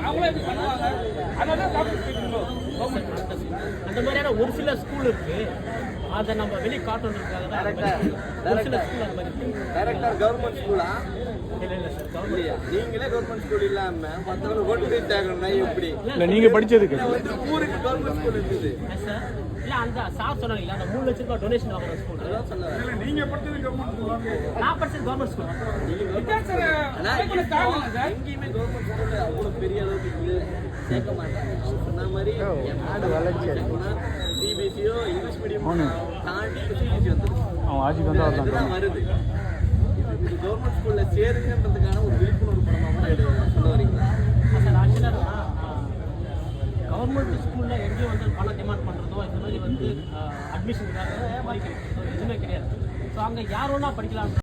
அவங்களே இப்படி பண்ணுவாங்க. அதனால டாக்டர் கேட்கணும். அந்த மாதிரியான ஒரு சில ஸ்கூல் இருக்கு, அதை நம்ம வெளியே காட்டணுன்றதுக்காக தான் ஒரு சில ஸ்கூல் அந்த மாதிரி இருக்கு. டைரக்டர் கவர்மெண்ட் ஸ்கூலா? இல்லை சார், கவர்மெண்ட் இல்லையா? நீங்களே கவர்மெண்ட் ஸ்கூல் இல்லாம மற்றவங்க கொண்டு போய் தேக்கணும்னா எப்படி? இல்லை நீங்கள் படித்ததுக்கு வந்து ஊருக்கு கவர்மெண்ட் ஸ்கூல் இருக்குது. சார். இல்லை அந்த சார் சொன்னாங்க இல்லையா, அந்த 3 லட்ச ரூபாய் டொனேஷன் வாங்குற ஸ்கூல். அதான் சொன்னேன். நீங்க படிச்சது கவர்மெண்ட் ஸ்கூல். நான் படிச்சது கவர்மெண்ட் ஸ்கூல். இதான் சார் ஆனா அதுக்குள்ள காரணம் சார். எங்கேயுமே கவர்மெண்ட் ஸ்கூல்ல அவ்வளவு பெரிய அளவுக்கு இல்லை, சேர்க்க மாட்டாங்க. அவங்க சொன்ன மாதிரி நாடு வளர்ச்சி சிபிஎஸ்சியோ இங்கிலீஷ் மீடியம் தாண்டி சிபிஎஸ்சி வந்துருக்கு. அவன் ஆட்சிக்கு வந்தால் இதுதான் வருது. இது கவர்மெண்ட் ஸ்கூல்ல சேருங்கன்றதுக்கான ஒரு விழிப்புணர்வு படமா கூட சொல்ல வரீங்களா? சார் ஆக்சுவலாக கவர்மெண்ட் ஸ்கூலில் எங்கேயும் வந்து பணம் டிமாண்ட் பண்ணுறதோ இந்த மாதிரி வந்து அட்மிஷனுக்காக மாதிரி எதுவுமே கிடையாது. ஸோ அங்கே யார் ஒன்றா படிக்கலாம்.